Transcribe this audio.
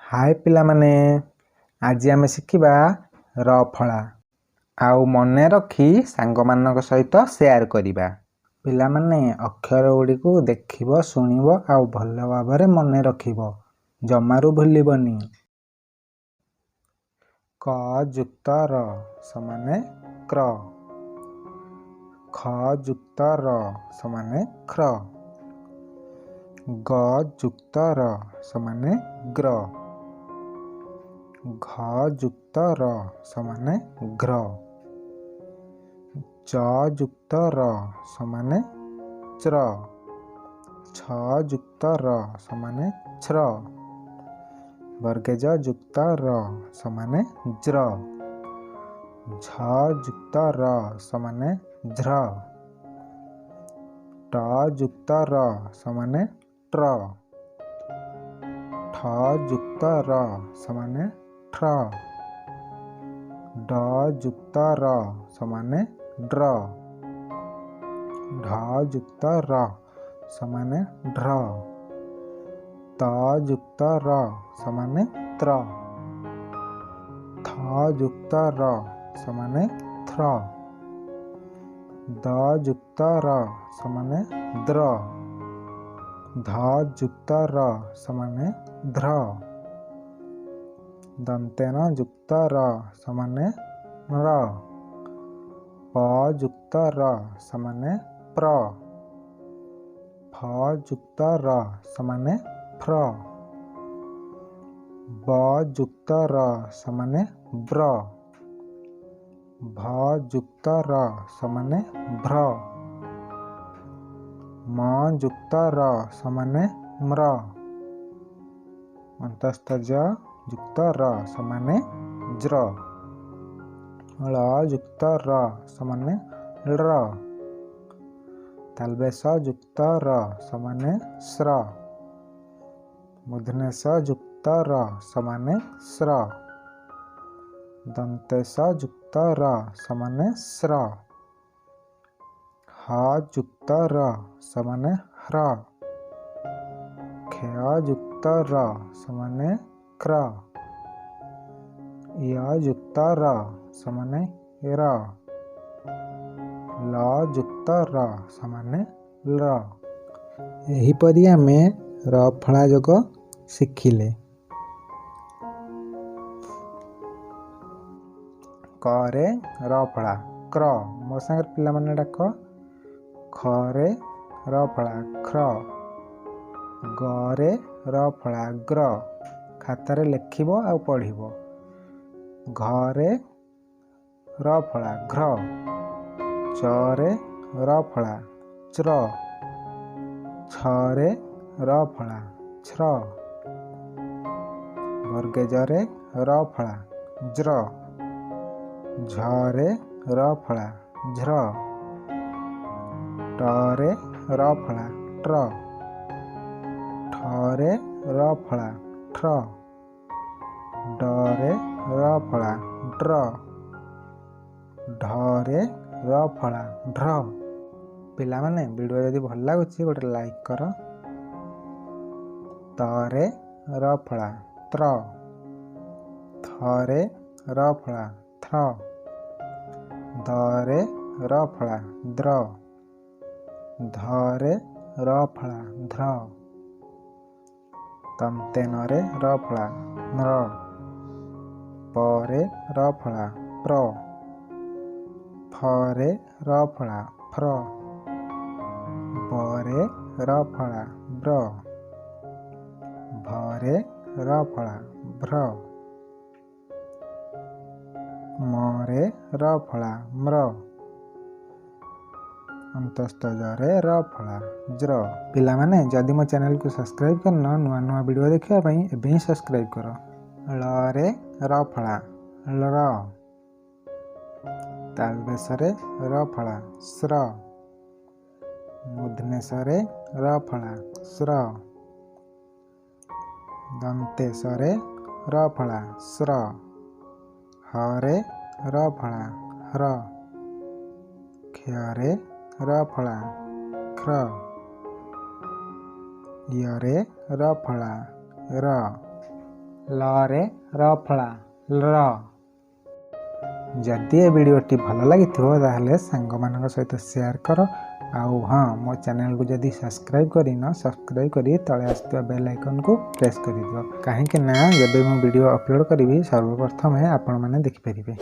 हाय पिलामाने आज आमे शिखिबा र फळा आउ मने रखी सांगमानक सहित शेयर करिबा। पिलामाने अक्षर गुड़िकु देखिबो सुनिबो आउ भल भाबरे मने रखिबो जमारू भूलिबनी। क जुक्त र समाने क्र, ख जुक्त र समाने ख्र, ग जुक्त र समाने ग्र, घ जुक्त र समाने घ्र, च जुक्त र समाने च्र, छ जुक्त र समाने छ्र, वर्गेज जुक्त र समाने ज्र, झ जुक्त र समाने झ्र, ट जुक्त र समाने ट्र, ठ जुक्त र समाने ट्र, ड जुक्त र समाने ड्र, ढ जुक्त र समाने ढ्र, त जुक्त र समाने त्र, थ जुक्त र समाने थ्र, द जुक्त र समाने द्र, ध जुक्त र समाने ध्र, दन्तेन जुक्त र समाने र, प जुक्त र समाने प्र, फ जुक्त र समाने फ्र, ब जुक्त र समाने ब्र, भ जुक्त र समाने भ्र, म जुक्त र समाने म्र, अंतस्थ ज जुक्त र समाने ज्र, ळ जुक्त र समाने ळ्र, तालबेश जुक्त र समाने स्र, मूर्धन्यस जुक्त र समाने स्र, दन्तेश जुक्त र समाने स्र, ह जुक्त र समाने ह्र, क्ष जुक्त र समाने क्र, य जुक्त र समाने र, ल जुक्त र समाने ल। एहिपरि आमे र फळा जोग शिखिले। क रे र फळा क्र, मो संगे पिला माने डाक। ख रे र फळा ख्र, ग रे र फळा ग्र, खातारे लेखिबो आ पढ़िबो। घ रे र फळा घ्र, च रे र फळा च्र, छ रे र फळा छ्र, वर्गेज रे र फळा ज्र, झ रे र फळा झ्र, ट रे र फळा ट्र, ठ रे र फळा ट्र, ड रे र फळा ड्र, ढ रे र फळा ढ्र। पिला माने वीडियो यदि भल लागुछि गोटे लाइक कर। त रे र फळा त्र, थ रे र फळा थ्र, द रे र फळा द्र, ध रे र फळा ध्र, तन्तेन रे र फळा म्र, प रे र फळा प्र, फ रे र फळा फ्र, ब रे र फळा ब्र, भ रे र फळा भ्र, म रे र फळा म्र, अंतस्थ ज रे र फळा ज्र। पिला माने जदि मो चैनल को सब्सक्राइब करन नुआ नुआ वीडियो देखिया पई एबे ही सब्सक्राइब कर। ळ रे र फळा ळ्र, तालबेश रे र फळा स्र, मूर्धन्यस रे र फळा स्र, दन्तेश रे र फळा स्र, ह रे र फळा ह्र, क्ष रे र फळा ख्र, य रे र फळा र, लरे रफला ल। जदि ए वीडियोटी भल लगी ताहले सांग मान सहित शेयर कर। आउ हाँ मो चैनल को जदि सब्सक्राइब करना सब्सक्राइब करी तले आसुवा बेल आइकन को प्रेस कर दियो कहीं ना जब मैं वीडियो अपलोड करी सर्वप्रथम आपण मैंने देखिपारे।